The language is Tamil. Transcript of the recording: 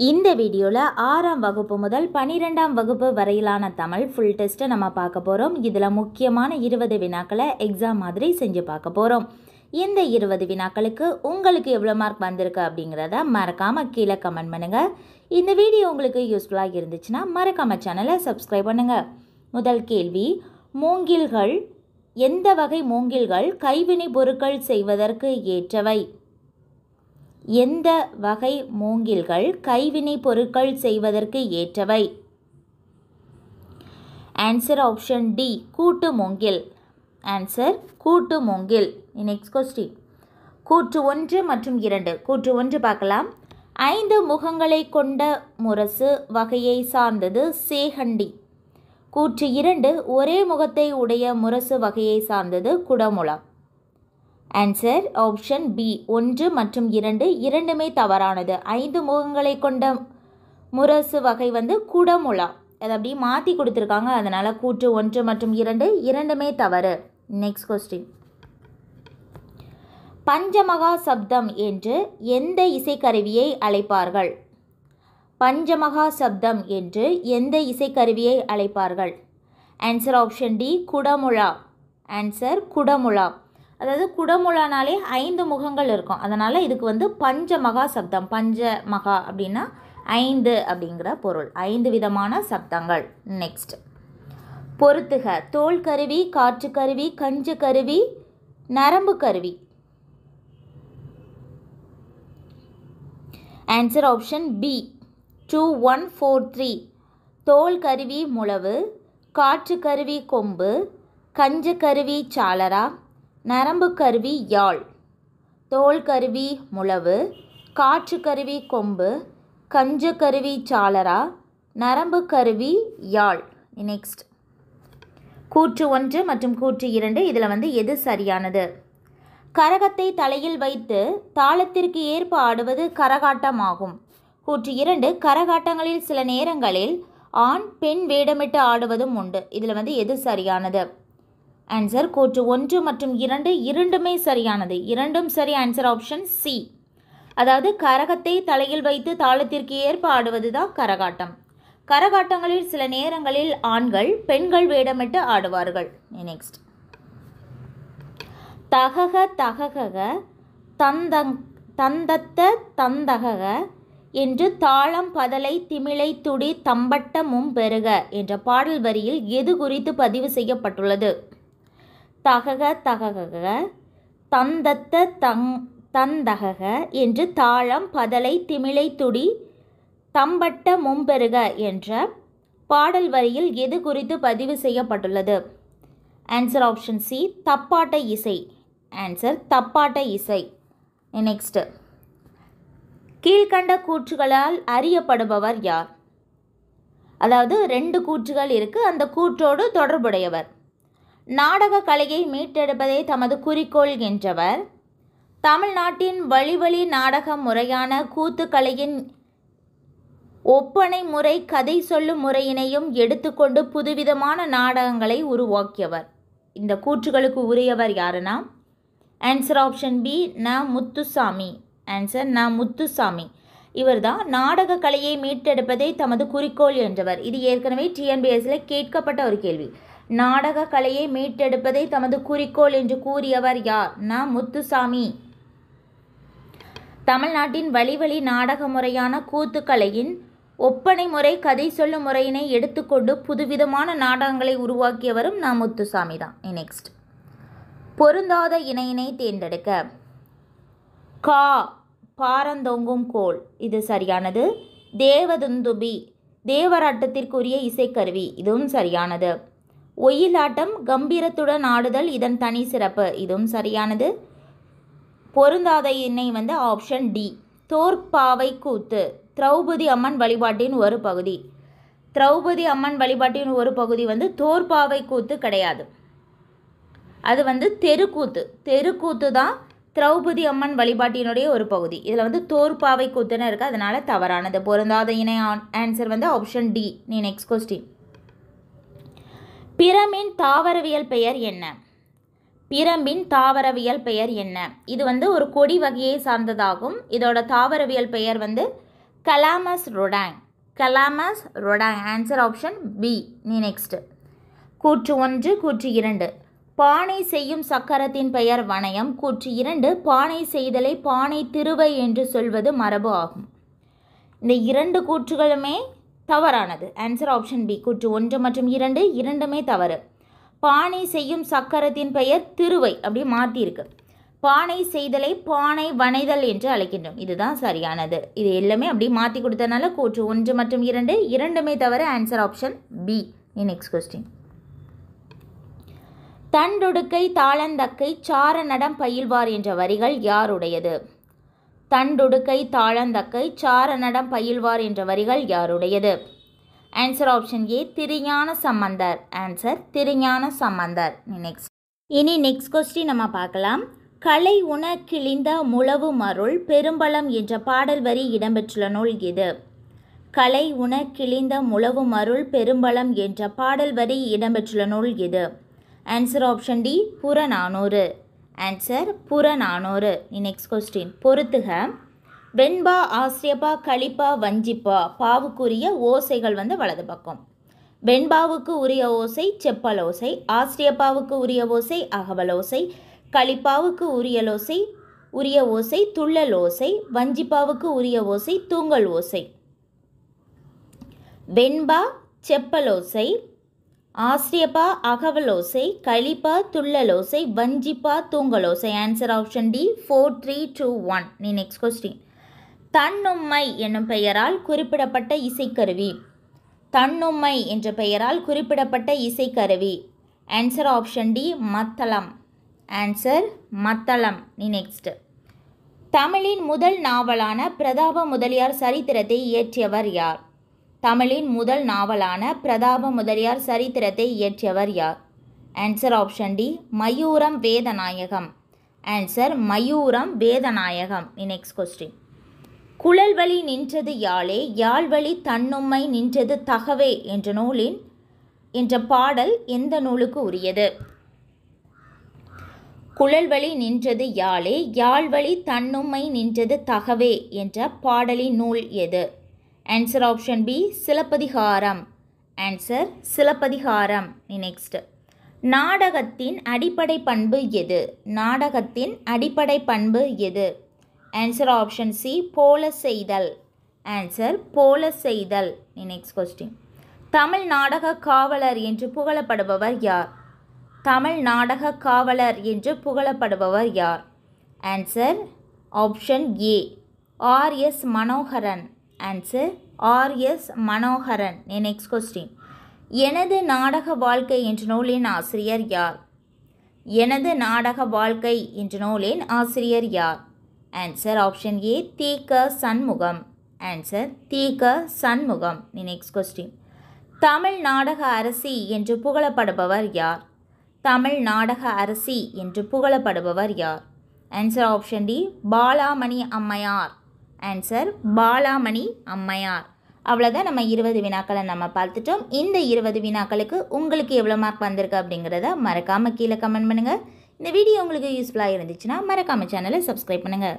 இந்த வீடியோவில் 6ஆம் வகுப்பு முதல் 12ஆம் வகுப்பு வரையிலான தமிழ் ஃபுல் டெஸ்ட்டை நம்ம பார்க்க போகிறோம். இதில் முக்கியமான 20 வினாக்களை எக்ஸாம் மாதிரி செஞ்சு பார்க்க போகிறோம். இந்த 20 வினாக்களுக்கு உங்களுக்கு எவ்வளோ மார்க் வந்திருக்கு அப்படிங்கிறத மறக்காமல் கீழே கமெண்ட் பண்ணுங்கள். இந்த வீடியோ உங்களுக்கு யூஸ்ஃபுல்லாக இருந்துச்சுன்னா மறக்காமல் சேனலை சப்ஸ்கிரைப் பண்ணுங்கள். முதல் கேள்வி, மூங்கில்கள் எந்த வகை மூங்கில்கள் கைவினை பொருட்கள் செய்வதற்கு ஏற்றவை? எந்த வகை மூங்கில்கள் கைவினை பொருட்கள் செய்வதற்கு ஏற்றவை? ஆன்சர் ஆப்ஷன் டி, கூட்டு மூங்கில். ஆன்சர் கூட்டு மூங்கில். நெக்ஸ்ட் கொஸ்டின், கூற்று 1 மற்றும் 2. கூற்று 1 பார்க்கலாம். 5 முகங்களை கொண்ட முரசு வகையை சார்ந்தது சேகண்டி. கூற்று 2, ஒரே முகத்தை உடைய முரசு வகையை சார்ந்தது குடமுழா. ஆன்சர் ஆப்ஷன் பி, 1 மற்றும் 2 இரண்டுமே தவறானது. 5 முகங்களை கொண்ட முரசு வகை குடமுழா. அதை அப்படி மாற்றி கொடுத்துருக்காங்க, அதனால் கூற்று 1 மற்றும் 2 இரண்டுமே தவறு. நெக்ஸ்ட் கொஸ்டின், பஞ்சமகா சப்தம் என்று எந்த இசைக்கருவியை அழைப்பார்கள்? பஞ்சமகா சப்தம் என்று எந்த இசைக்கருவியை அழைப்பார்கள்? ஆன்சர் ஆப்ஷன் டி, குடமுழா. ஆன்சர் குடமுழா. அதாவது குடமுழானாலே 5 முகங்கள் இருக்கும், அதனால் இதுக்கு பஞ்சமகா சப்தம். பஞ்சமகா அப்படின்னா 5 அப்படிங்கிற பொருள். 5 விதமான சப்தங்கள். நெக்ஸ்ட், பொறுத்துக. தோல் கருவி, காற்று கருவி, கஞ்சு கருவி, நரம்பு கருவி. Answer option B, 2, 1, 4, 3. தோல் கருவி முழவு, காற்று கருவி கொம்பு, கஞ்சு கருவி சாளரா, நரம்பு கருவி யாழ். தோல் கருவி முழவு, காற்று கருவி கொம்பு, கஞ்சு கருவி சாளரா, நரம்பு கருவி யாழ். நெக்ஸ்ட், கூற்று 1 மற்றும் கூற்று 2 இதில் எது சரியானது? கரகத்தை தலையில் வைத்து தாளத்திற்கு ஏற்ப ஆடுவது கரகாட்டமாகும். கூற்று 2, கரகாட்டங்களில் சில நேரங்களில் ஆண் பெண் வேடமிட்டு ஆடுவதும் உண்டு. இதில் எது சரியானது? ஆன்சர் கூற்று 1 மற்றும் 2 இரண்டுமே சரியானது. இரண்டும் சரி. Answer option C. அதாவது கரகத்தை தலையில் வைத்து தாளத்திற்கு ஏற்ப ஆடுவது தான் கரகாட்டம். கரகாட்டங்களில் சில நேரங்களில் ஆண்கள் பெண்கள் வேடமிட்டு ஆடுவார்கள். நெக்ஸ்ட், தகக தகக தந்தத்த தந்தக என்று தாளம் பதலை திமிழை துடி தம்பட்ட மும்பெருக என்ற பாடல் வரியில் எது குறித்து பதிவு செய்யப்பட்டுள்ளது? தகக தகக தந்தத்த தந்தக என்று தாளம் பதலை திமிழை துடி தம்பட்ட மும்பெருக என்ற பாடல் வரியில் எது குறித்து பதிவு செய்யப்பட்டுள்ளது? ஆன்சர் ஆப்ஷன் சி, தப்பாட்ட இசை. ஆன்சர் தப்பாட்ட இசை. நெக்ஸ்ட், கீழ்கண்ட கூற்றுகளால் அறியப்படுபவர் யார்? அதாவது 2 கூற்றுகள் இருக்கு, அந்த கூற்றோடு தொடர்புடையவர். நாடக கலையை மீட்டெடுப்பதே தமது குறிக்கோள் என்றவர். தமிழ்நாட்டின் வழி நாடக முறையான கூத்துக்கலையின் ஒப்பனை முறை கதை சொல்லும் முறையினையும் எடுத்துக்கொண்டு புதுவிதமான நாடகங்களை உருவாக்கியவர். இந்த கூற்றுகளுக்கு உரியவர் யாருன்னா ஆன்சர் ஆப்ஷன் பி, ந. முத்துசாமி. ஆன்சர் ந. முத்துசாமி. இவர் தான் நாடக கலையை மீட்டெடுப்பதே தமது குறிக்கோள் என்றவர். இது ஏற்கனவே டிஎன்பிஎஸ்சில் கேட்கப்பட்ட ஒரு கேள்வி. நாடக கலையை மீட்டெடுப்பதை தமது குறிக்கோள் என்று கூறியவர் யார்? ந. முத்துசாமி. தமிழ்நாட்டின் வழி நாடக முறையான கூத்துக்கலையின் ஒப்பனை முறை கதை சொல்லும் முறையினை எடுத்துக்கொண்டு புதுவிதமான நாடகங்களை உருவாக்கியவரும் ந. முத்துசாமி தான். நெக்ஸ்ட், பொருந்தாத இணையினை தேர்ந்தெடுக்க. கா, பாரந்தோங்கும் கோல். இது சரியானது. தேவதுந்துபி, தேவராட்டத்திற்குரிய இசைக்கருவி. இதுவும் சரியானது. ஒயிலாட்டம், கம்பீரத்துடன் ஆடுதல் இதன் தனி சிறப்பு. இதுவும் சரியானது. பொருந்தாத இணை ஆப்ஷன் டி, தோற்பாவை கூத்து. திரௌபதி அம்மன் வழிபாட்டின் ஒரு பகுதி. திரௌபதி அம்மன் வழிபாட்டின் ஒரு பகுதி தோற்பாவை கூத்து கிடையாது. அது தெருக்கூத்து. தெருக்கூத்து தான் திரௌபதி அம்மன் வழிபாட்டினுடைய ஒரு பகுதி. இதில் தோற்பாவை கூத்துன்னு இருக்குது, அதனால் தவறானது. பொருந்தாத இணை answer option D. Next question, பிரம்பின் தாவரவியல் பெயர் என்ன? பிரம்பின் தாவரவியல் பெயர் என்ன? இது ஒரு கொடி வகையை சார்ந்ததாகும். இதோட தாவரவியல் பெயர் கலாமஸ் ரொடாங். கலாமஸ் ரொடாங். Answer option B. நெக்ஸ்ட். கூற்று 1 கூற்று 2. பானை செய்யும் சக்கரத்தின் பெயர் வணையம். கூற்று 2. பானை செய்தலை பானை திருவை என்று சொல்வது மரபு ஆகும். இந்த 2 கூற்றுகளுமே தவறானது. Answer option B. கூற்று 1 மற்றும் 2 இரண்டுமே தவறு. பானை செய்யும் சக்கரத்தின் பெயர் திருவை அப்படி மாற்றியிருக்கு. பானை செய்தலை பானை வணைதல் என்று அழைக்கின்றோம். இதுதான் சரியானது. இது எல்லாமே அப்படி மாற்றி கொடுத்தனால கூற்று 1 மற்றும் 2 இரண்டுமே தவறு. Answer option B. Next question. தண்டொடுக்கை தாளந்தக்கை சார நடம் பயில்வார் என்ற வரிகள் யாருடையது? தண்டொடுக்கை தாளந்தக்கை சார நடம் பயில்வார் என்ற வரிகள் யாருடையது? ஆன்சர் ஆப்ஷன் ஏ. Thirugnana Sambandar. Answer Thirugnana Sambandar. Next question நம்ம பார்க்கலாம். கலை உண கிழிந்த முழவு மருள் பெரும்பலம் என்ற பாடல் வரி இடம்பெற்றுள்ள நூல் எது? கலை உண கிழிந்த முழவு மருள் பெரும்பலம் என்ற பாடல் வரி இடம்பெற்றுள்ள நூல் எது? Answer option D. புறநானூறு. ஆன்சர் புறநானூறு. Next question. பொறுத்துக. வெண்பா ஆசிரியப்பா கலிப்பா வஞ்சிப்பா பாவுக்குரிய ஓசைகள் வலது பக்கம். வெண்பாவுக்கு உரிய ஓசை செப்பல் ஓசை. ஆசிரியப்பாவுக்கு உரிய ஓசை அகவல் ஓசை. கலிப்பாவுக்கு உரிய ஓசை துள்ளல் ஓசை. வஞ்சிப்பாவுக்கு உரிய ஓசை தூங்கல் ஓசை. வெண்பா செப்பல் ஓசை, ஆசிரியப்பா அகவல் ஓசை, கலிப்பா துள்ளல் ஓசை, வஞ்சிப்பா தூங்கல் ஓசை. Answer option D. 4 3 2 1. Next question. தன்னும்மை என்னும் பெயரால் குறிப்பிடப்பட்ட இசைக்கருவி. தன்னும்மை என்ற பெயரால் குறிப்பிடப்பட்ட இசைக்கருவி. Answer option D. மத்தளம். ஆன்சர் மத்தளம். நெக்ஸ்ட். தமிழின் முதல் நாவலான பிரதாப முதலியார் சரித்திரத்தை இயற்றியவர் யார்? தமிழின் முதல் நாவலான பிரதாப முதலியார் சரித்திரத்தை இயற்றியவர் யார்? Answer option D. Mayuram Vedanayagam. Answer Mayuram Vedanayagam. Next question. குழல் வழி நின்றது யாழே யாழ்வழி தன்னும்மை நின்றது தகவே என்ற பாடல் எந்த நூலுக்கு உரியது? குழல் வழி நின்றது யாழே யாழ்வழி தன்னும்மை நின்றது தகவே என்ற பாடலின் நூல் எது? Answer option B. சிலப்பதிகாரம். ஆன்சர் சிலப்பதிகாரம். நெக்ஸ்ட். நாடகத்தின் அடிப்படை பண்பு எது? நாடகத்தின் அடிப்படை பண்பு எது? Answer option C. போல செய்தல். ஆன்சர் போல செய்தல். Next question. தமிழ் நாடக காவலர் என்று புகழப்படுபவர் யார்? தமிழ் நாடக காவலர் என்று புகழப்படுபவர் யார்? ஆன்சர் ஆப்ஷன் ஏ. RS. Manoharan. Answer RS. Manoharan. Next question. எனது நாடக வாழ்க்கை என்ற நூலின் ஆசிரியர் யார்? எனது நாடக வாழ்க்கை என்ற நூலின் ஆசிரியர் யார்? Answer option A. TK. Shanmugam. Answer TK. Shanmugam. Next question. Tamil நாடக அரசி என்று புகழப்படுபவர் யார்? தமிழ் நாடக அரசி என்று புகழப்படுபவர் யார்? Answer option D. பாலாமணி அம்மையார். ஆன்சர் பாலாமணி அம்மையார். அவ்வளோதான் நம்ம 20 வினாக்களை நம்ம பார்த்துட்டோம். இந்த 20 வினாக்களுக்கு உங்களுக்கு எவ்வளோ மார்க் வந்திருக்கு அப்படிங்கிறத மறக்காமல் கீழே கமெண்ட் பண்ணுங்கள். இந்த வீடியோ உங்களுக்கு யூஸ்ஃபுல்லாக இருந்துச்சுன்னா மறக்காமல் சேனலை சப்ஸ்கிரைப் பண்ணுங்கள்.